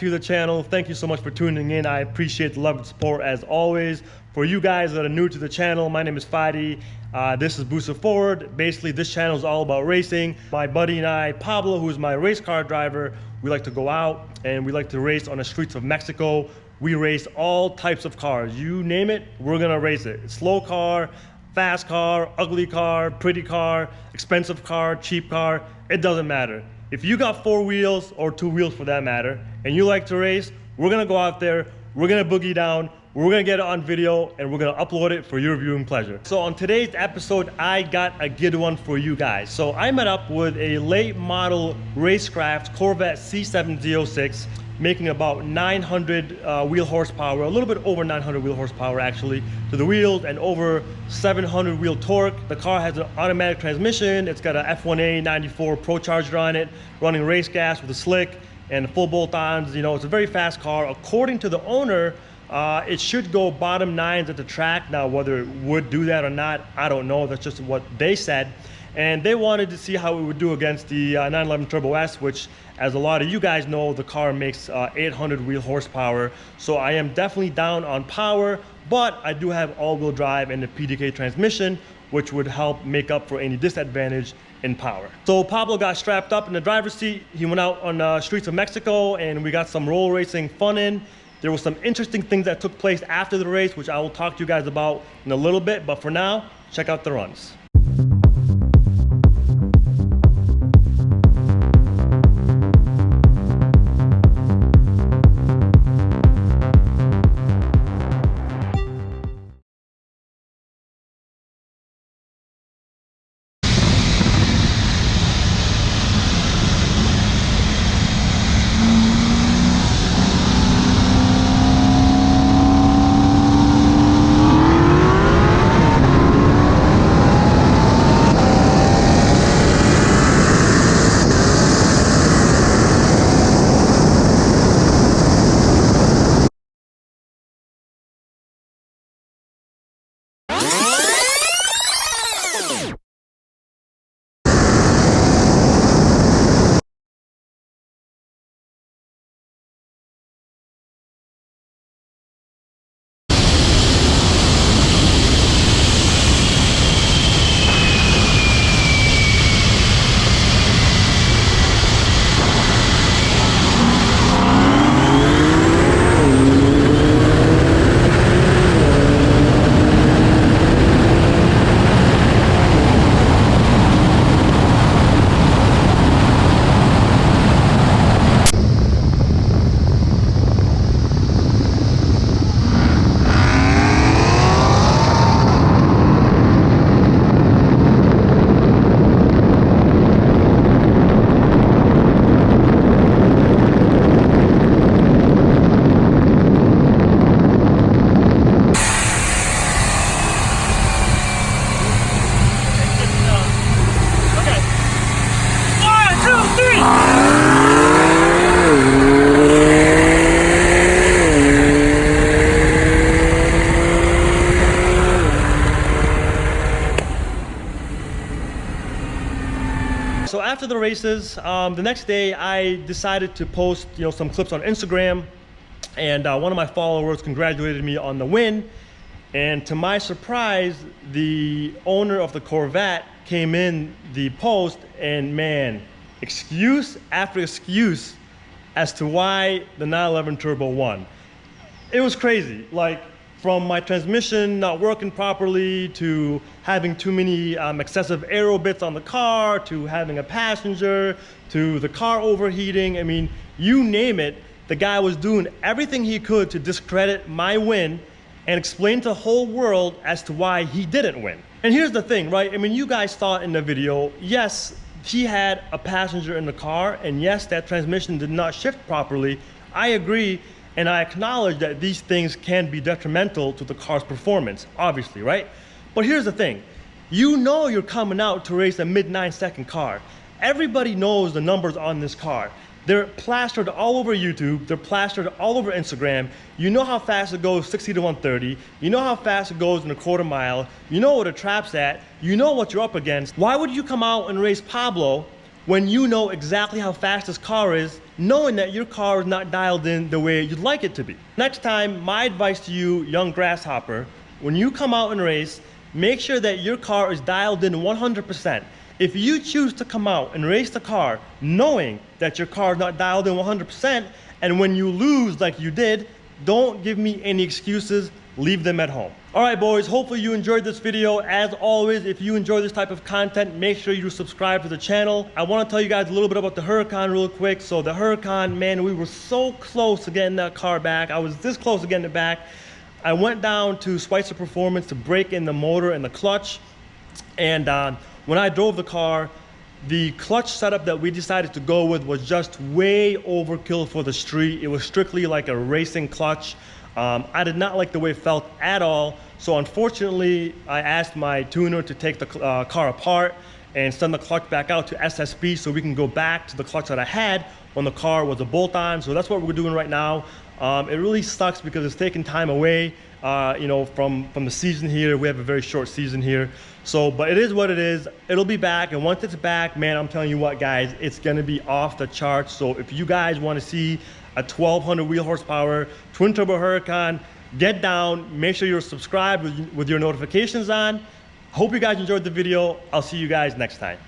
to the channel. Thank you so much for tuning in. I appreciate the love and support as always. For you guys that are new to the channel, my name is Fadi. This is Boostitforward. Basically, this channel is all about racing. My buddy and I, Pablo, who is my race car driver, we like to go out and we like to race on the streets of Mexico. We race all types of cars. You name it, we're gonna race it. Slow car, fast car, ugly car, pretty car, expensive car, cheap car, it doesn't matter. If you got 4 wheels or 2 wheels for that matter, and you like to race, we're gonna go out there, we're gonna boogie down, we're gonna get it on video, and we're gonna upload it for your viewing pleasure. So on today's episode, I got a good one for you guys. So I met up with a late model racecraft Corvette C7 Z06, making about 900 wheel horsepower, a little bit over 900 wheel horsepower actually, to the wheels, and over 700 wheel torque. The car has an automatic transmission. It's got a F1A 94 Pro Charger on it, running race gas with a slick and full bolt-ons. You know, it's a very fast car. According to the owner, it should go bottom 9s at the track. Now, whether it would do that or not, I don't know. That's just what they said. And they wanted to see how it would do against the 911 Turbo S, which, as a lot of you guys know, the car makes 800 wheel horsepower. So I am definitely down on power, but I do have all-wheel drive and the PDK transmission, which would help make up for any disadvantage in power. So Pablo got strapped up in the driver's seat. He went out on the streets of Mexico, and we got some roll racing fun in. There were some interesting things that took place after the race, which I will talk to you guys about in a little bit. But for now, check out the runs. So after the races, the next day I decided to post, some clips on Instagram, and one of my followers congratulated me on the win. And to my surprise, the owner of the Corvette came in the post, and man, excuse after excuse as to why the 911 Turbo won. It was crazy. Like, from my transmission not working properly, to having too many excessive aero bits on the car, to having a passenger, to the car overheating. I mean, you name it, the guy was doing everything he could to discredit my win and explain to the whole world as to why he didn't win. And here's the thing, right? I mean, you guys saw in the video, yes, he had a passenger in the car, and yes, that transmission did not shift properly. I agree. And I acknowledge that these things can be detrimental to the car's performance, obviously, right? But here's the thing. You know you're coming out to race a mid-9-second car. Everybody knows the numbers on this car. They're plastered all over YouTube. They're plastered all over Instagram. You know how fast it goes 60 to 130. You know how fast it goes in a quarter mile. You know where the trap's at. You know what you're up against. Why would you come out and race Pablo when you know exactly how fast this car is, knowing that your car is not dialed in the way you'd like it to be. Next time, my advice to you, young grasshopper, when you come out and race, make sure that your car is dialed in 100%. If you choose to come out and race the car knowing that your car is not dialed in 100%, and when you lose like you did, don't give me any excuses, leave them at home. All right, boys, hopefully you enjoyed this video. As always, if you enjoy this type of content, make sure you subscribe to the channel. I want to tell you guys a little bit about the Huracan real quick. So the Huracan, man, we were so close to getting that car back. I was this close to getting it back. I went down to Schweitzer Performance to break in the motor and the clutch. And when I drove the car, the clutch setup that we decided to go with was just way overkill for the street. It was strictly like a racing clutch. I did not like the way it felt at all. So unfortunately, I asked my tuner to take the car apart and send the clutch back out to SSB so we can go back to the clutch that I had when the car was a bolt-on. So that's what we're doing right now. It really sucks because it's taking time away, you know, from the season here. We have a very short season here. So, but it is what it is. It'll be back, and once it's back, man, I'm telling you what, guys, it's gonna be off the charts. So if you guys wanna see a 1200 wheel horsepower twin turbo Huracan, get down, make sure you're subscribed with your notifications on. Hope you guys enjoyed the video. I'll see you guys next time.